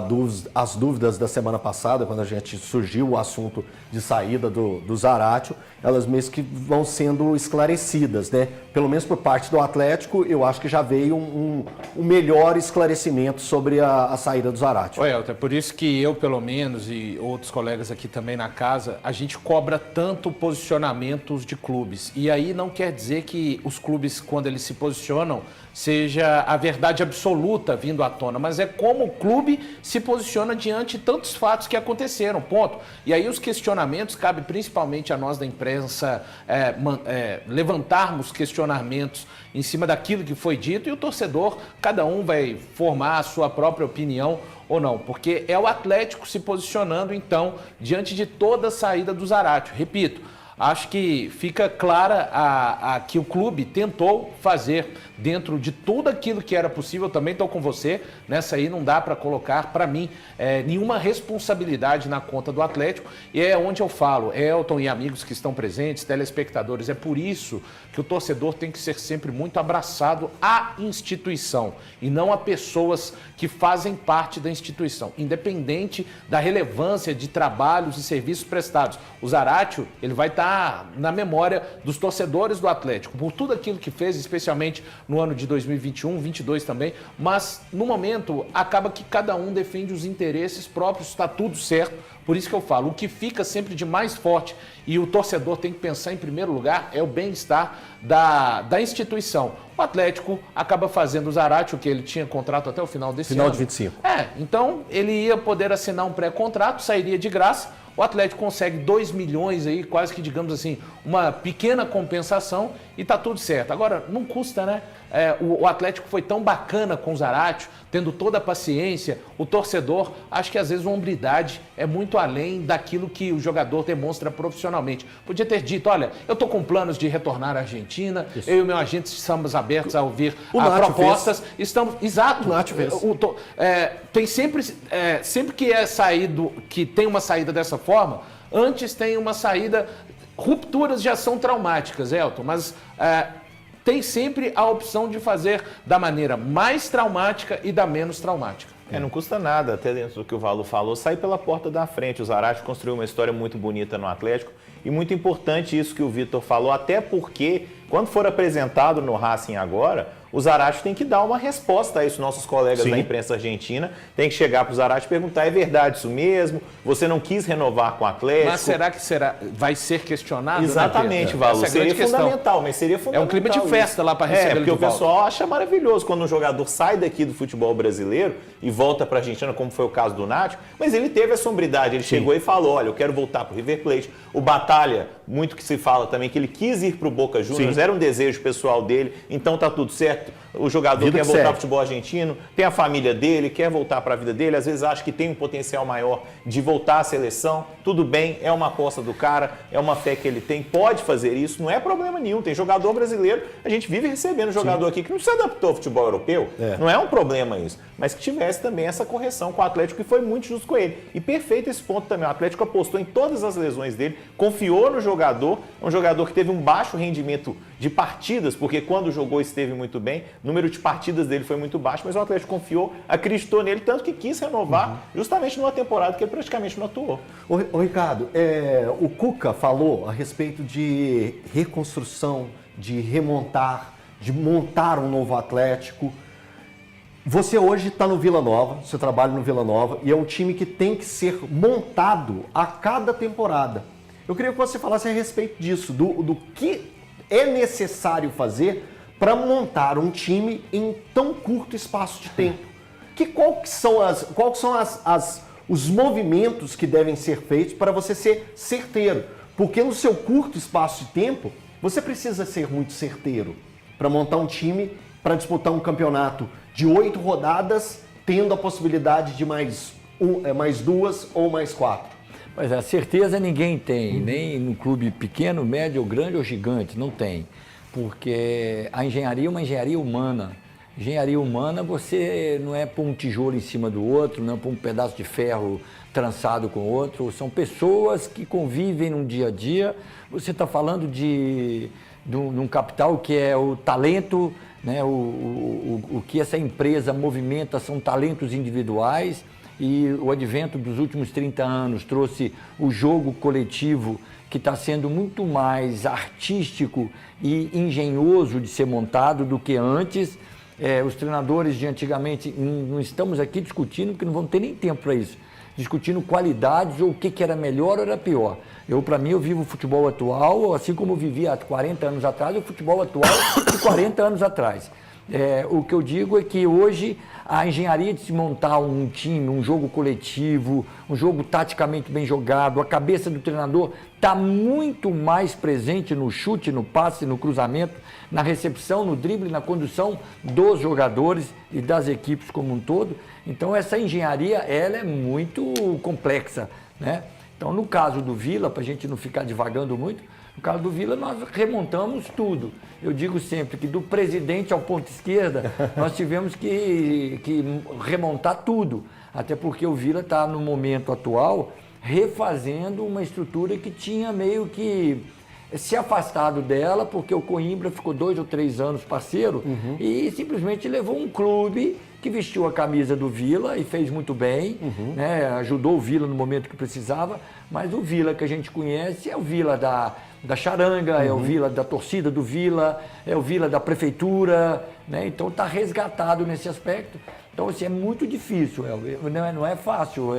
[SPEAKER 1] as dúvidas da semana passada, quando a gente surgiu o assunto de saída do Zaratio, elas mesmo que vão sendo esclarecidas, né? Pelo menos por parte do Atlético, eu acho que já veio um melhor esclarecimento sobre a saída do Zaratio.
[SPEAKER 7] Oi, Elton, é por isso que eu, pelo menos, e outros colegas aqui também na casa, a gente cobra tanto posicionamentos de clubes. E aí não quer dizer que os clubes, quando eles se posicionam, seja a verdade absoluta vindo à tona, mas é como o clube se posiciona diante de tantos fatos que aconteceram, ponto. E aí os questionamentos, cabe principalmente a nós da imprensa levantarmos questionamentos em cima daquilo que foi dito, e o torcedor, cada um vai formar a sua própria opinião ou não, porque é o Atlético se posicionando então diante de toda a saída do Zaratio. Repito, acho que fica clara que o clube tentou fazer dentro de tudo aquilo que era possível. Também estou com você, nessa aí não dá para colocar, para mim, nenhuma responsabilidade na conta do Atlético, e é onde eu falo, Elton e amigos que estão presentes, telespectadores, é por isso que o torcedor tem que ser sempre muito abraçado à instituição e não a pessoas que fazem parte da instituição, independente da relevância de trabalhos e serviços prestados. O Zaratio, ele vai estar na memória dos torcedores do Atlético, por tudo aquilo que fez, especialmente no ano de 2021, 22 também, mas no momento acaba que cada um defende os interesses próprios, está tudo certo. Por isso que eu falo, o que fica sempre de mais forte e o torcedor tem que pensar em primeiro lugar é o bem-estar da instituição. O Atlético acaba fazendo o Zaratio, que ele tinha contrato até o final desse ano.
[SPEAKER 1] Final de 25.
[SPEAKER 7] Então ele ia poder assinar um pré-contrato, sairia de graça. O Atlético consegue 2 milhões aí, quase que, digamos assim, uma pequena compensação e está tudo certo. Agora, não custa, né? O Atlético foi tão bacana com o Zaratio, tendo toda a paciência, o torcedor, acho que às vezes a hombridade é muito além daquilo que o jogador demonstra profissionalmente. Podia ter dito, olha, eu estou com planos de retornar à Argentina, isso. Eu e meu agente estamos abertos a ouvir propostas. Fez. Estamos, exato.
[SPEAKER 1] O Nacho fez.
[SPEAKER 7] Tem sempre que tem uma saída dessa forma, antes tem uma saída, rupturas já são traumáticas, Elton, mas tem sempre a opção de fazer da maneira mais traumática e da menos traumática.
[SPEAKER 6] Não custa nada, até dentro do que o Valo falou, sair pela porta da frente. O Zaratio construiu uma história muito bonita no Atlético e muito importante isso que o Vitor falou, até porque quando for apresentado no Racing agora, o Zaratio tem que dar uma resposta a isso. Nossos colegas da imprensa argentina tem que chegar para o Zaratio e perguntar, é verdade isso mesmo? Você não quis renovar com o Atlético?
[SPEAKER 7] Mas será que vai ser questionado?
[SPEAKER 6] Exatamente, Valo. Seria fundamental, mas seria fundamental.
[SPEAKER 7] É um clima de festa lá para receber
[SPEAKER 6] porque o pessoal acha maravilhoso quando um jogador sai daqui do futebol brasileiro e volta para a Argentina, como foi o caso do Nacho, mas ele teve essa hombridade, ele chegou e falou, olha, eu quero voltar para o River Plate. O Batalha, muito que se fala também, que ele quis ir para o Boca Juniors, era um desejo pessoal dele, então tá tudo certo. certo. O jogador
[SPEAKER 1] Vida
[SPEAKER 6] quer
[SPEAKER 1] que
[SPEAKER 6] voltar
[SPEAKER 1] segue.
[SPEAKER 6] ao futebol argentino, tem a família dele, quer voltar para a vida dele, às vezes acha que tem um potencial maior de voltar à seleção. Tudo bem, é uma aposta do cara, é uma fé que ele tem, pode fazer isso, não é problema nenhum. Tem jogador brasileiro, a gente vive recebendo jogador aqui que não se adaptou ao futebol europeu, não é um problema isso. Mas que tivesse também essa correção com o Atlético, que foi muito justo com ele. E perfeito esse ponto também. O Atlético apostou em todas as lesões dele, confiou no jogador, um jogador que teve um baixo rendimento de partidas, porque quando jogou esteve muito bem, o número de partidas dele foi muito baixo, mas o Atlético confiou, acreditou nele, tanto que quis renovar justamente numa temporada que ele praticamente não atuou.
[SPEAKER 1] Ô Ricardo, o Cuca falou a respeito de reconstrução, de remontar, de montar um novo Atlético. Você hoje está no Vila Nova, você trabalha no Vila Nova, e é um time que tem que ser montado a cada temporada. Eu queria que você falasse a respeito disso, do que é necessário fazer para montar um time em tão curto espaço de tempo. Quais são os movimentos que devem ser feitos para você ser certeiro? Porque no seu curto espaço de tempo, você precisa ser muito certeiro para montar um time, para disputar um campeonato de 8 rodadas, tendo a possibilidade de mais 2 ou mais 4.
[SPEAKER 5] Mas a certeza ninguém tem, nem no clube pequeno, médio, ou grande ou gigante, não tem. Porque a engenharia é uma engenharia humana. Engenharia humana, você não é pôr um tijolo em cima do outro, não é pôr um pedaço de ferro trançado com o outro. São pessoas que convivem no dia a dia. Você está falando de um capital que é o talento, né? O que essa empresa movimenta são talentos individuais. E o advento dos últimos 30 anos trouxe o jogo coletivo, que está sendo muito mais artístico e engenhoso de ser montado do que antes. Os treinadores de antigamente, não estamos aqui discutindo, porque não vamos ter nem tempo para isso, discutindo qualidades ou o que era melhor ou era pior. Para mim, eu vivo o futebol atual, assim como eu vivia há 40 anos atrás, o futebol atual de 40 anos atrás. O que eu digo é que hoje a engenharia de se montar um time, um jogo coletivo, um jogo taticamente bem jogado, a cabeça do treinador está muito mais presente no chute, no passe, no cruzamento, na recepção, no drible, na condução dos jogadores e das equipes como um todo. Então essa engenharia ela é muito complexa, né? Então no caso do Vila, para a gente não ficar divagando muito, no caso do Vila, nós remontamos tudo. Eu digo sempre que do presidente ao ponta esquerda, nós tivemos que remontar tudo. Até porque o Vila está, no momento atual, refazendo uma estrutura que tinha meio que se afastado dela, porque o Coimbra ficou 2 ou 3 anos parceiro e simplesmente levou um clube que vestiu a camisa do Vila e fez muito bem, né? Ajudou o Vila no momento que precisava, mas o Vila que a gente conhece é o Vila da charanga, é o Vila da torcida do Vila, é o Vila da prefeitura, né? Então está resgatado nesse aspecto. Então assim, é muito difícil, não é fácil,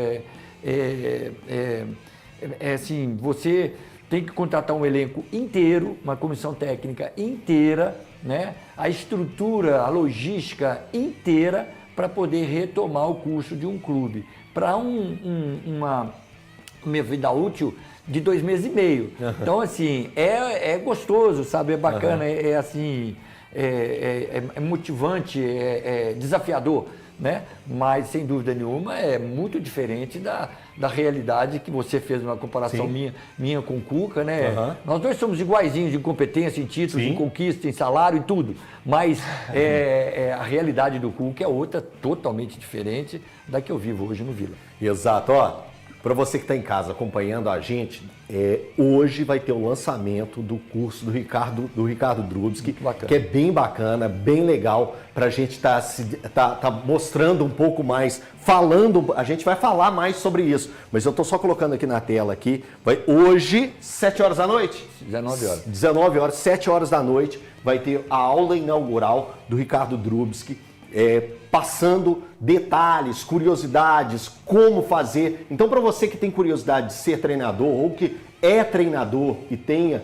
[SPEAKER 5] assim, você tem que contratar um elenco inteiro, uma comissão técnica inteira, né? A estrutura, a logística inteira para poder retomar o curso de um clube. Para uma vida útil de 2 meses e meio. Então, assim, é gostoso, sabe? É bacana, assim, é motivante, é desafiador, né? Mas, sem dúvida nenhuma, é muito diferente da realidade que você fez uma comparação minha com o Cuca, né? Nós dois somos iguaizinhos em competência, em títulos, em conquista, em salário e tudo, mas a realidade do Cuca é outra, totalmente diferente da que eu vivo hoje no Vila.
[SPEAKER 1] Exato, ó. Para você que está em casa acompanhando a gente, hoje vai ter o lançamento do curso do Ricardo Drubski, que é bem bacana, bem legal, para a gente tá mostrando um pouco mais, a gente vai falar mais sobre isso, mas eu estou só colocando aqui na tela aqui, hoje, 7 horas da noite?
[SPEAKER 5] 19 horas.
[SPEAKER 1] 19 horas, 7 horas da noite, vai ter a aula inaugural do Ricardo Drubski, passando detalhes, curiosidades, como fazer. Então, para você que tem curiosidade de ser treinador ou que é treinador e tenha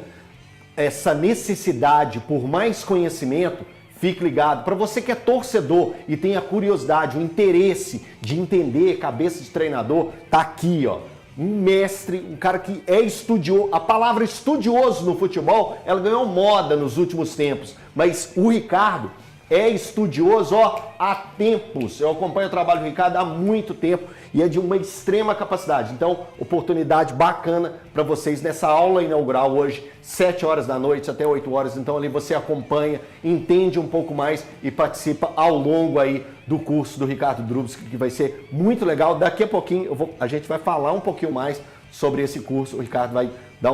[SPEAKER 1] essa necessidade por mais conhecimento, fique ligado. Para você que é torcedor e tem a curiosidade, o interesse de entender cabeça de treinador, tá aqui, ó. Um mestre, um cara que é estudioso. A palavra estudioso no futebol, ela ganhou moda nos últimos tempos. Mas o Ricardo, é estudioso, há tempos. Eu acompanho o trabalho do Ricardo há muito tempo e é de uma extrema capacidade. Então, oportunidade bacana para vocês nessa aula inaugural hoje, 7 horas da noite até 8 horas. Então, ali você acompanha, entende um pouco mais e participa ao longo aí do curso do Ricardo Drubsky, que vai ser muito legal. Daqui a pouquinho a gente vai falar um pouquinho mais sobre esse curso. O Ricardo vai dar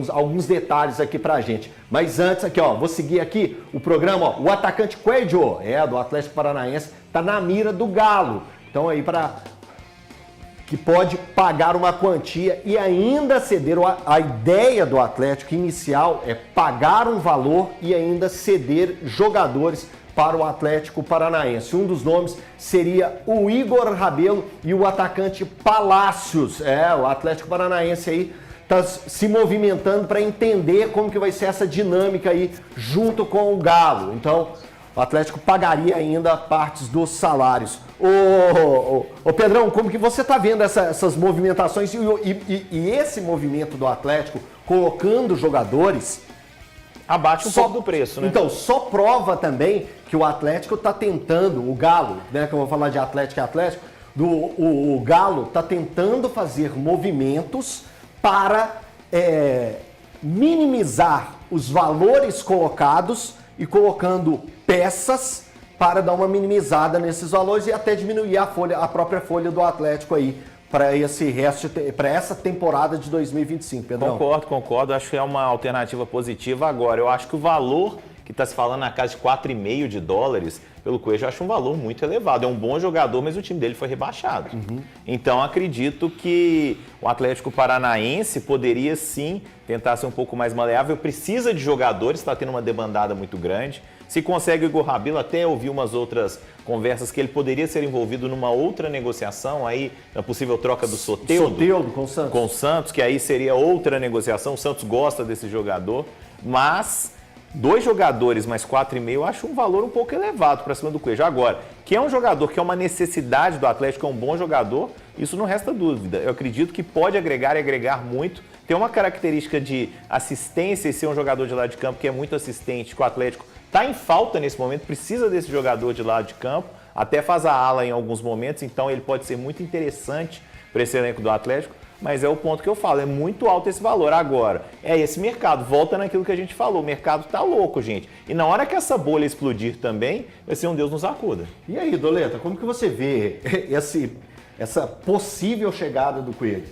[SPEAKER 1] alguns detalhes aqui pra gente. Mas antes aqui, vou seguir aqui o programa, o atacante Coelho, do Atlético Paranaense, tá na mira do Galo. Então aí que pode pagar uma quantia e ainda ceder. A ideia do Atlético inicial é pagar um valor e ainda ceder jogadores para o Atlético Paranaense. Um dos nomes seria o Igor Rabelo e o atacante Palácios. O Atlético Paranaense aí está se movimentando para entender como que vai ser essa dinâmica aí junto com o Galo. Então, o Atlético pagaria ainda partes dos salários. Ô Pedrão, como que você está vendo essas movimentações e esse movimento do Atlético colocando jogadores...
[SPEAKER 6] Abate um pouco do preço, né?
[SPEAKER 1] Então, só prova também que o Atlético está tentando, o Galo, né, que eu vou falar de Atlético, o Galo está tentando fazer movimentos para minimizar os valores colocados e colocando peças para dar uma minimizada nesses valores e até diminuir a própria folha do Atlético aí para essa temporada de 2025, Pedrão.
[SPEAKER 6] Concordo. Acho que é uma alternativa positiva. Agora, eu acho que o valor que está se falando na casa de 4,5 de dólares pelo Coelho, eu acho um valor muito elevado. É um bom jogador, mas o time dele foi rebaixado. Então, acredito que o Atlético Paranaense poderia sim tentar ser um pouco mais maleável. Precisa de jogadores, está tendo uma debandada muito grande. Se consegue o Igor Rabelo, até ouvi umas outras conversas que ele poderia ser envolvido numa outra negociação, aí na possível troca do Soteldo
[SPEAKER 1] com o Santos.
[SPEAKER 6] Com o Santos, que aí seria outra negociação. O Santos gosta desse jogador, mas 2 jogadores mais 4,5 eu acho um valor um pouco elevado para cima do Coelho. Agora, que é um jogador que é uma necessidade do Atlético, é um bom jogador, isso não resta dúvida. Eu acredito que pode agregar e agregar muito. Tem uma característica de assistência e ser um jogador de lado de campo que é muito assistente, que o Atlético está em falta nesse momento, precisa desse jogador de lado de campo, até faz a ala em alguns momentos, então ele pode ser muito interessante para esse elenco do Atlético, mas é o ponto que eu falo, é muito alto esse valor. Agora, é esse mercado, volta naquilo que a gente falou, o mercado tá louco, gente. E na hora que essa bolha explodir também, vai ser um Deus nos acuda.
[SPEAKER 1] E aí, Doleta, como que você vê essa possível chegada do Coelho?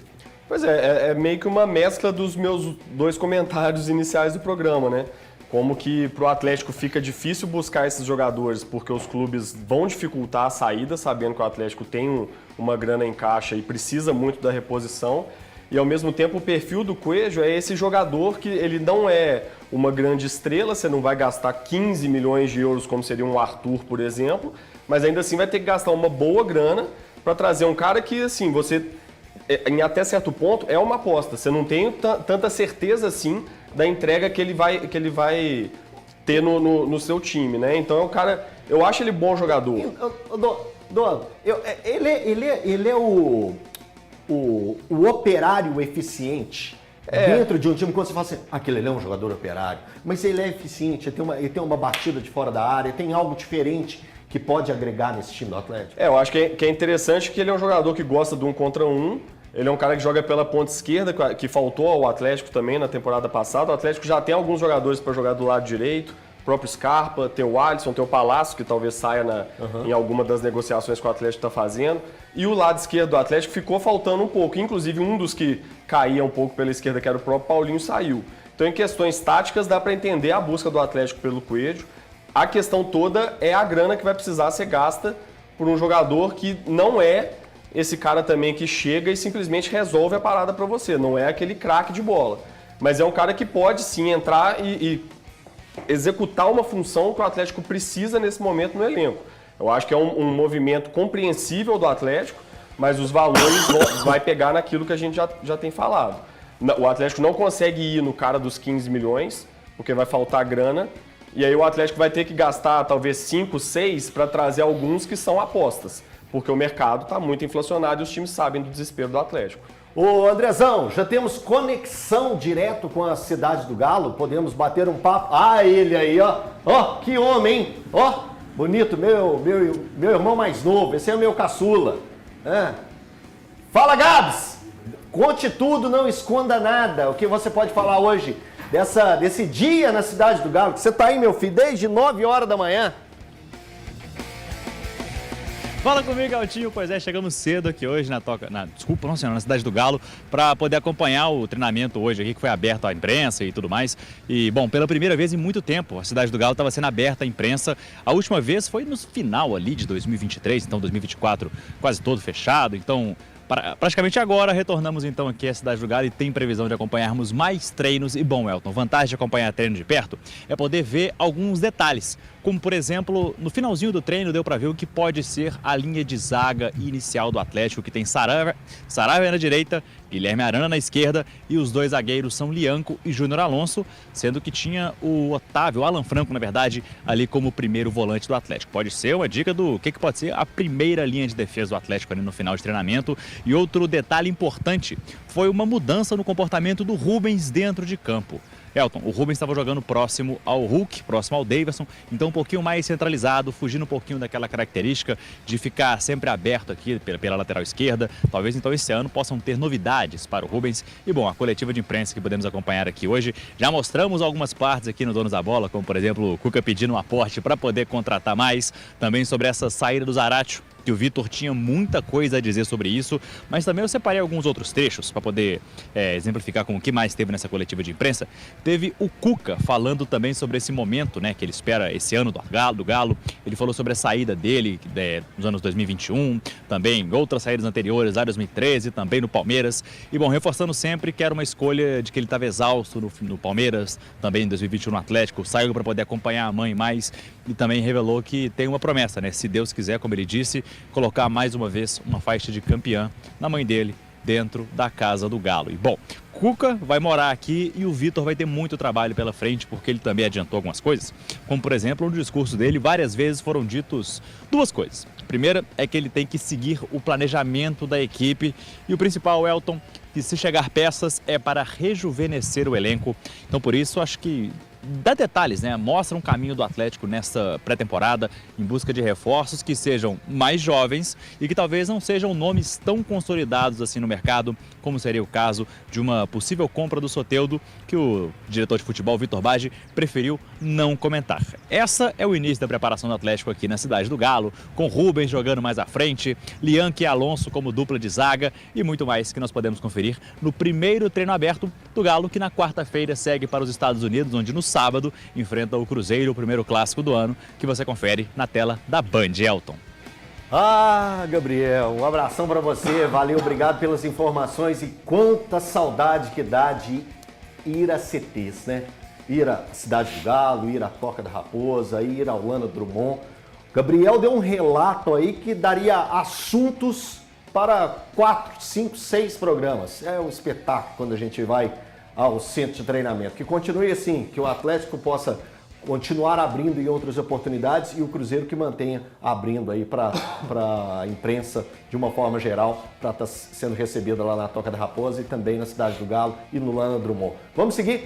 [SPEAKER 4] Pois é meio que uma mescla dos meus 2 comentários iniciais do programa, né? Como que para o Atlético fica difícil buscar esses jogadores porque os clubes vão dificultar a saída, sabendo que o Atlético tem uma grana em caixa e precisa muito da reposição. E ao mesmo tempo o perfil do Coelho é esse jogador que ele não é uma grande estrela, você não vai gastar 15 milhões de euros como seria um Arthur, por exemplo, mas ainda assim vai ter que gastar uma boa grana para trazer um cara que, assim, você, em até certo ponto, é uma aposta. Você não tem tanta certeza assim da entrega que ele vai ter no seu time, né? Então é um cara, eu acho ele bom jogador.
[SPEAKER 1] Ele é o operário eficiente dentro de um time, quando você fala assim, aquele é um jogador operário, mas ele é eficiente, ele tem uma batida de fora da área, tem algo diferente que pode agregar nesse time do Atlético?
[SPEAKER 4] Eu acho que é interessante que ele é um jogador que gosta de 1 contra 1. Ele é um cara que joga pela ponta esquerda, que faltou ao Atlético também na temporada passada. O Atlético já tem alguns jogadores para jogar do lado direito, o próprio Scarpa, tem o Alisson, tem o Palácio, que talvez saia em alguma das negociações que o Atlético está fazendo. E o lado esquerdo do Atlético ficou faltando um pouco. Inclusive, um dos que caía um pouco pela esquerda, que era o próprio Paulinho, saiu. Então, em questões táticas, dá para entender a busca do Atlético pelo Coelho. A questão toda é a grana que vai precisar ser gasta por um jogador que não é esse cara também que chega e simplesmente resolve a parada para você. Não é aquele craque de bola. Mas é um cara que pode sim entrar e executar uma função que o Atlético precisa nesse momento no elenco. Eu acho que é um movimento compreensível do Atlético, mas os valores vai pegar naquilo que a gente já tem falado. O Atlético não consegue ir no cara dos 15 milhões, porque vai faltar grana, e aí o Atlético vai ter que gastar talvez 5, 6 para trazer alguns que são apostas, porque o mercado está muito inflacionado e os times sabem do desespero do Atlético.
[SPEAKER 1] Ô Andrezão, já temos conexão direto com a cidade do Galo? Podemos bater um papo? Ah, ele aí, ó. Ó, que homem, hein? Ó, Bonito, meu irmão mais novo, esse é o meu caçula. Fala, Gabs! Conte tudo, não esconda nada. O que você pode falar hoje desse dia na Cidade do Galo? Que você tá aí, meu filho, desde 9 horas da manhã.
[SPEAKER 9] Fala comigo, Altinho. Pois é, chegamos cedo aqui hoje na Cidade do Galo, para poder acompanhar o treinamento hoje aqui, que foi aberto à imprensa e tudo mais. E, bom, pela primeira vez em muito tempo, a Cidade do Galo estava sendo aberta à imprensa. A última vez foi no final ali de 2023, então 2024 quase todo fechado. Então, praticamente agora retornamos então aqui à Cidade do Galo e tem previsão de acompanharmos mais treinos. E bom, Elton, vantagem de acompanhar treino de perto é poder ver alguns detalhes, como por exemplo, no finalzinho do treino deu para ver o que pode ser a linha de zaga inicial do Atlético, que tem Saravia na direita, Guilherme Arana na esquerda e os dois zagueiros são Lianco e Júnior Alonso, sendo que tinha o Alan Franco, na verdade, ali como primeiro volante do Atlético. Pode ser uma dica do que pode ser a primeira linha de defesa do Atlético ali no final de treinamento. E outro detalhe importante foi uma mudança no comportamento do Rubens dentro de campo. Elton, o Rubens estava jogando próximo ao Hulk, próximo ao Daverson, então um pouquinho mais centralizado, fugindo um pouquinho daquela característica de ficar sempre aberto aqui pela lateral esquerda. Talvez então esse ano possam ter novidades para o Rubens. E bom, a coletiva de imprensa que podemos acompanhar aqui hoje, já mostramos algumas partes aqui no Donos da Bola, como por exemplo o Cuca pedindo um aporte para poder contratar mais, também sobre essa saída do Zaratio, que o Vitor tinha muita coisa a dizer sobre isso, mas também eu separei alguns outros trechos para poder exemplificar com o que mais teve nessa coletiva de imprensa. Teve o Cuca falando também sobre esse momento, né, que ele espera esse ano do Galo. Ele falou sobre a saída dele nos anos 2021, também outras saídas anteriores, lá em 2013, também no Palmeiras. E bom, reforçando sempre que era uma escolha de que ele estava exausto no Palmeiras, também em 2021 no Atlético, saiu para poder acompanhar a mãe mais e também revelou que tem uma promessa, né, se Deus quiser, como ele disse, colocar mais uma vez uma faixa de campeã na mãe dele dentro da casa do Galo. E bom, Cuca vai morar aqui e o Vitor vai ter muito trabalho pela frente, porque ele também adiantou algumas coisas, como por exemplo, no discurso dele várias vezes foram ditos duas coisas. A primeira é que ele tem que seguir o planejamento da equipe e o principal, Elton, que se chegar peças é para rejuvenescer o elenco. Então por isso acho que dá detalhes, né? Mostra um caminho do Atlético nessa pré-temporada em busca de reforços que sejam mais jovens e que talvez não sejam nomes tão consolidados assim no mercado, como seria o caso de uma possível compra do Soteldo, que o diretor de futebol, Vitor Baggi, preferiu não comentar. Essa é o início da preparação do Atlético aqui na Cidade do Galo, com Rubens jogando mais à frente, Lianco e Alonso como dupla de zaga e muito mais que nós podemos conferir no primeiro treino aberto do Galo, que na quarta-feira segue para os Estados Unidos, onde no sábado enfrenta o Cruzeiro, o primeiro clássico do ano, que você confere na tela da Band, Elton.
[SPEAKER 1] Ah, Gabriel, um abração para você, valeu, obrigado pelas informações e quanta saudade que dá de ir a CTs, né? Ir à Cidade do Galo, ir à Toca da Raposa, ir ao Lana Drummond. Gabriel deu um relato aí que daria assuntos para 4, 5, 6 programas. É um espetáculo quando a gente vai ao centro de treinamento. Que continue assim, que o Atlético possa continuar abrindo em outras oportunidades e o Cruzeiro que mantenha abrindo aí para a imprensa de uma forma geral, para estar sendo recebida lá na Toca da Raposa e também na Cidade do Galo e no Lana Drummond. Vamos seguir?